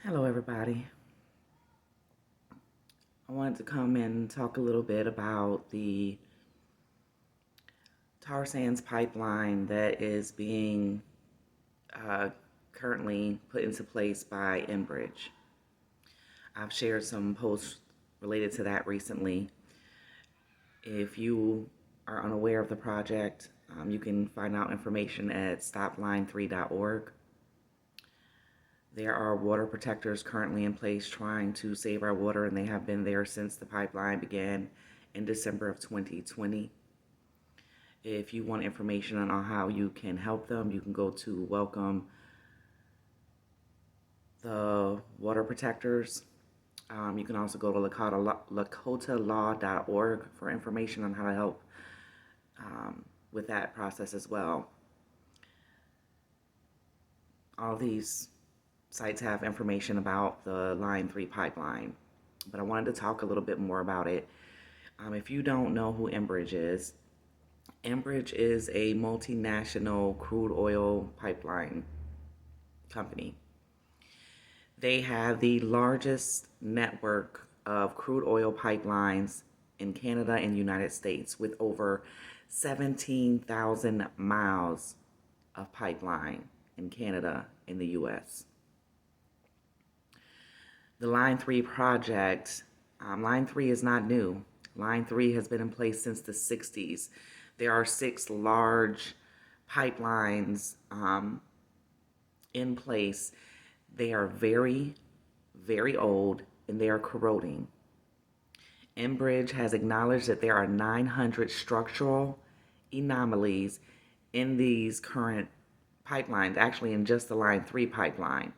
Hello, everybody. I wanted to come and talk a little bit about the tar sands pipeline that is being uh, currently put into place by Enbridge. I've shared some posts related to that recently. If you are unaware of the project, you can find out information at stopline3.org. There are water protectors currently in place trying to save our water, and they have been there since the pipeline began in December of 2020. If you want information on how you can help them, you can go to Welcome the Water Protectors. You can also go to lakotalaw.org for information on how to help with that process as well. All these sites have information about the Line 3 pipeline, but I wanted to talk a little bit more about it. If you don't know who Enbridge is a multinational crude oil pipeline company. They have the largest network of crude oil pipelines in Canada and United States, with over 17,000 miles of pipeline in Canada and the US. The Line 3 project, Line 3 is not new. Line 3 has been in place since the 60s. There are 6 large pipelines in place. They are very, very old and they are corroding. Enbridge has acknowledged that there are 900 structural anomalies in these current pipelines, actually in just the Line 3 pipeline.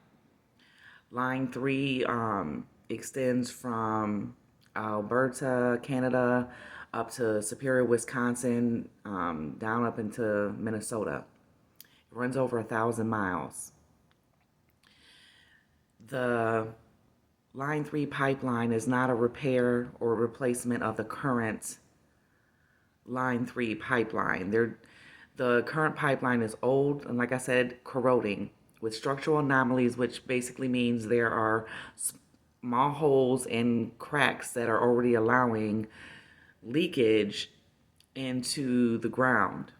Line 3 extends from Alberta, Canada, up to Superior, Wisconsin, down up into Minnesota. It runs over 1,000 miles. The Line 3 pipeline is not a repair or replacement of the current Line 3 pipeline. The current pipeline is old and, like I said, corroding with structural anomalies, which basically means there are small holes and cracks that are already allowing leakage into the ground.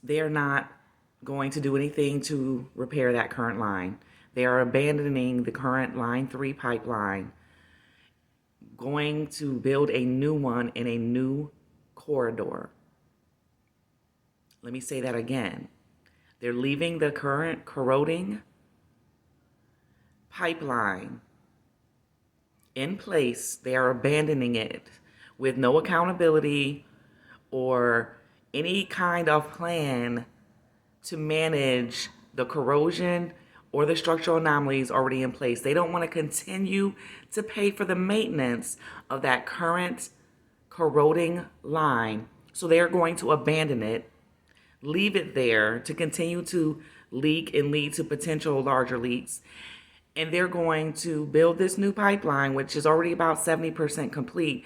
They are not going to do anything to repair that current line. They are abandoning the current Line 3 pipeline, going to build a new one in a new corridor. Let me say that again. They're leaving the current corroding pipeline in place. They are abandoning it with no accountability or any kind of plan to manage the corrosion or the structural anomalies already in place. They don't want to continue to pay for the maintenance of that current corroding line. So they are going to abandon it, leave it there to continue to leak and lead to potential larger leaks. And they're going to build this new pipeline, which is already about 70% complete,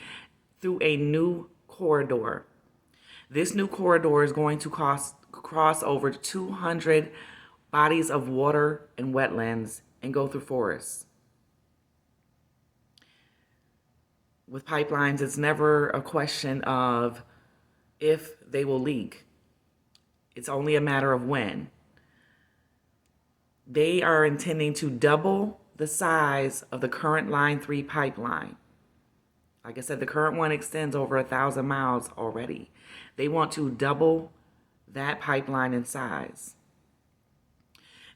through a new corridor. This new corridor is going to cross over 200 bodies of water and wetlands and go through forests. With pipelines, it's never a question of if they will leak. It's only a matter of when. They are intending to double the size of the current Line 3 pipeline. Like I said, the current one extends over 1,000 miles already. They want to double that pipeline in size.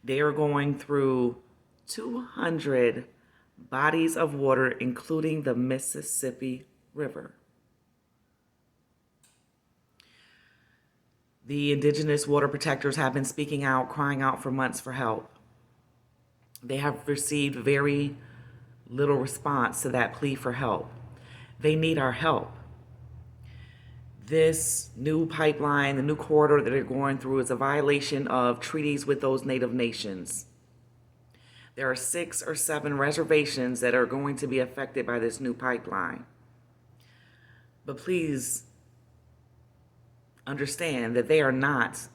They are going through 200 bodies of water, including the Mississippi River. The indigenous water protectors have been speaking out, crying out for months for help. They have received very little response to that plea for help. They need our help. This new pipeline, the new corridor that they're going through, is a violation of treaties with those Native nations. There are 6 or 7 reservations that are going to be affected by this new pipeline. But please understand that they are not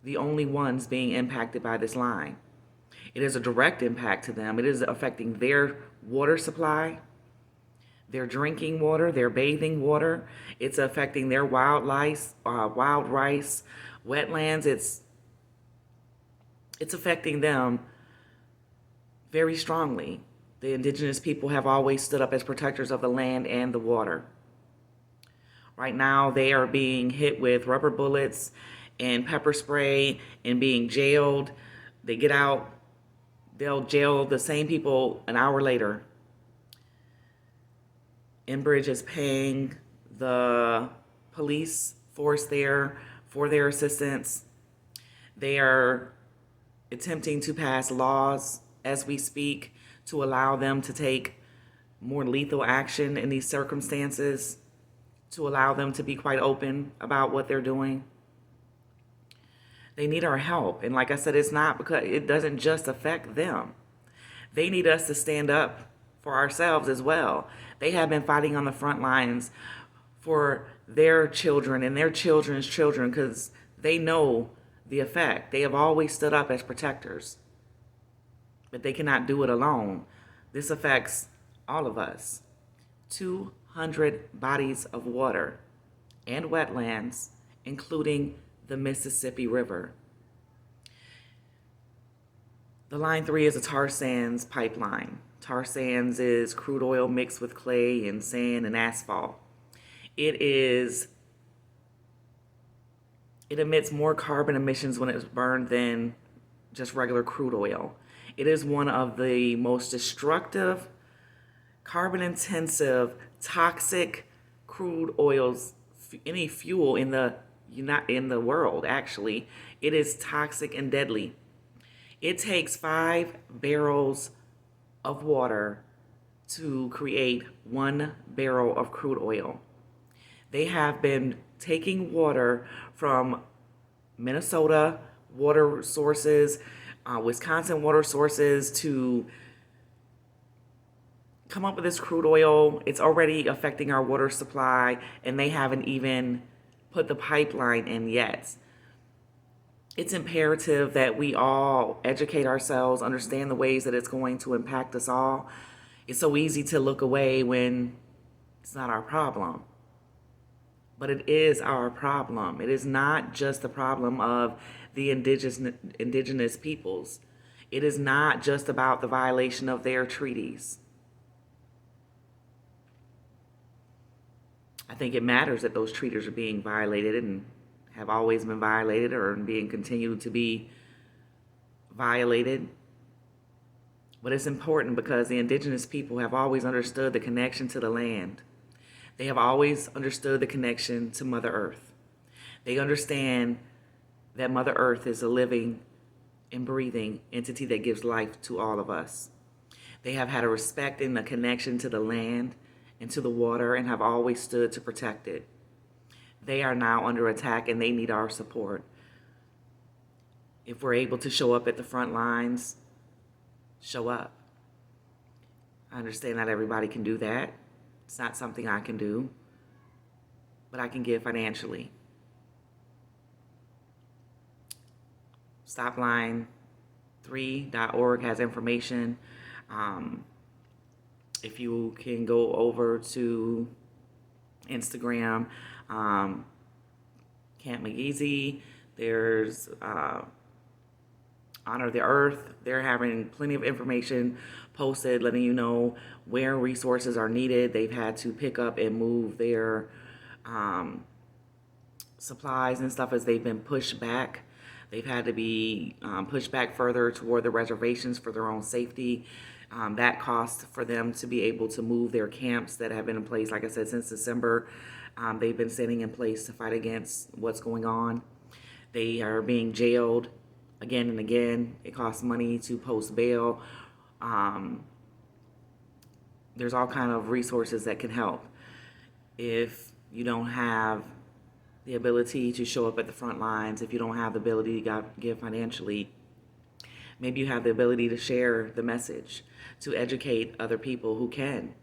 the only ones being impacted by this line. It is a direct impact to them. It is affecting their water supply, their drinking water, their bathing water. It's affecting their wildlife, wild rice, wetlands. It's affecting them very strongly. The indigenous people have always stood up as protectors of the land and the water. Right now, they are being hit with rubber bullets and pepper spray and being jailed. They get out, they'll jail the same people an hour later. Enbridge is paying the police force there for their assistance. They are attempting to pass laws as we speak to allow them to take more lethal action in these circumstances, to allow them to be quite open about what they're doing. They need our help. And like I said, it's not because it doesn't just affect them. They need us to stand up for ourselves as well. They have been fighting on the front lines for their children and their children's children because they know the effect. They have always stood up as protectors, but they cannot do it alone. This affects all of us. 200 bodies of water and wetlands, including the Mississippi River. The Line 3 is a tar sands pipeline. Tar sands is crude oil mixed with clay and sand and asphalt. It emits more carbon emissions when it's burned than just regular crude oil. It is one of the most destructive, carbon-intensive, toxic crude oils, any fuel in the world, actually. It is toxic and deadly. It takes 5 barrels of water to create 1 barrel of crude oil. They have been taking water from Minnesota water sources, Wisconsin water sources to come up with this crude oil. It's already affecting our water supply, and they haven't even put the pipeline in yet. It's imperative that we all educate ourselves, understand the ways that it's going to impact us all. It's so easy to look away when it's not our problem. But it is our problem. It is not just the problem of the indigenous peoples. It is not just about the violation of their treaties. I think it matters that those treaties are being violated and have always been violated or being continued to be violated. But it's important because the indigenous people have always understood the connection to the land. They have always understood the connection to Mother Earth. They understand that Mother Earth is a living and breathing entity that gives life to all of us. They have had a respect and a connection to the land and to the water and have always stood to protect it. They are now under attack and they need our support. If we're able to show up at the front lines, show up. I understand not everybody can do that. It's not something I can do, but I can give financially. Stopline3.org has information. If you can go over to Instagram, Camp McGeezy, there's Honor the Earth. They're having plenty of information posted, letting you know where resources are needed. They've had to pick up and move their supplies and stuff as they've been pushed back. They've had to be pushed back further toward the reservations for their own safety. That cost for them to be able to move their camps that have been in place, like I said, since December. They've been sitting in place to fight against what's going on. They are being jailed again and again. It costs money to post bail. There's all kind of resources that can help. If you don't have the ability to show up at the front lines, if you don't have the ability to give financially, maybe you have the ability to share the message, to educate other people who can.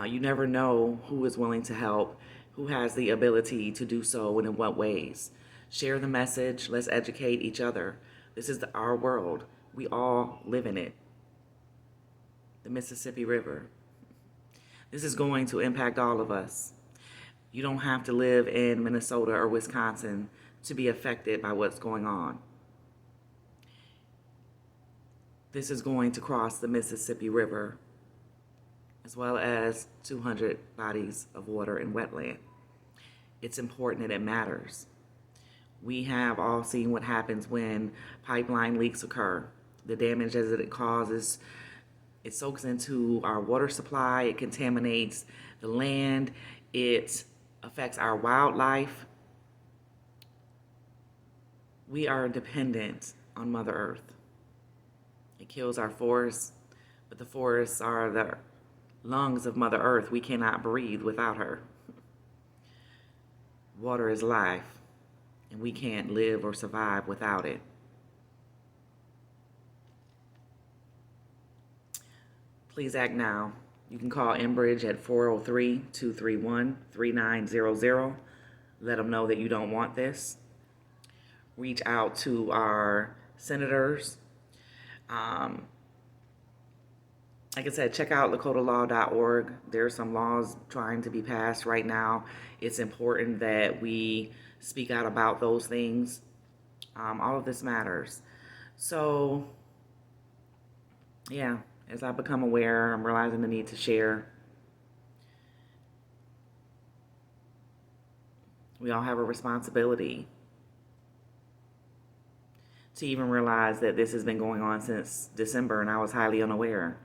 You never know who is willing to help, who has the ability to do so, and in what ways. Share the message. Let's educate each other. This is our world. We all live in it. The Mississippi River. This is going to impact all of us. You don't have to live in Minnesota or Wisconsin to be affected by what's going on. This is going to cross the Mississippi River, as well as 200 bodies of water and wetland. It's important and it matters. We have all seen what happens when pipeline leaks occur. The damage that it causes, it soaks into our water supply, it contaminates the land, it affects our wildlife. We are dependent on Mother Earth. It kills our forests, but the forests are the lungs of Mother Earth. We cannot breathe without her. Water is life, and we can't live or survive without it. Please act now. You can call Enbridge at 403-231-3900. Let them know that you don't want this. Reach out to our senators. Like I said, check out lakotalaw.org. There are some laws trying to be passed right now. It's important that we speak out about those things. All of this matters. So, yeah, as I become aware, I'm realizing the need to share. We all have a responsibility to even realize that this has been going on since December and I was highly unaware.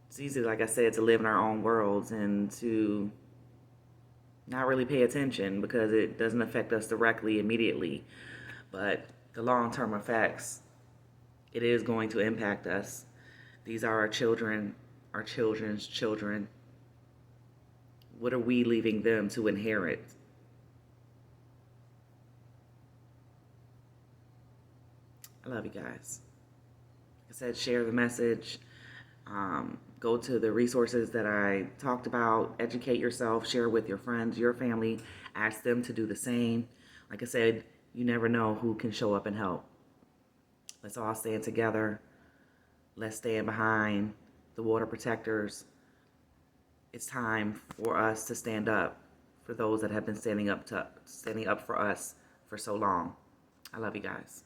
It's easy, like I said, to live in our own worlds and to not really pay attention because it doesn't affect us directly, immediately. But the long-term effects, it is going to impact us. These are our children, our children's children. What are we leaving them to inherit? I love you guys. Like I said, share the message. Go to the resources that I talked about. Educate yourself. Share with your friends, your family. Ask them to do the same. Like I said, you never know who can show up and help. Let's all stand together. Let's stand behind the water protectors. It's time for us to stand up for those that have been standing up for us for so long. I love you guys.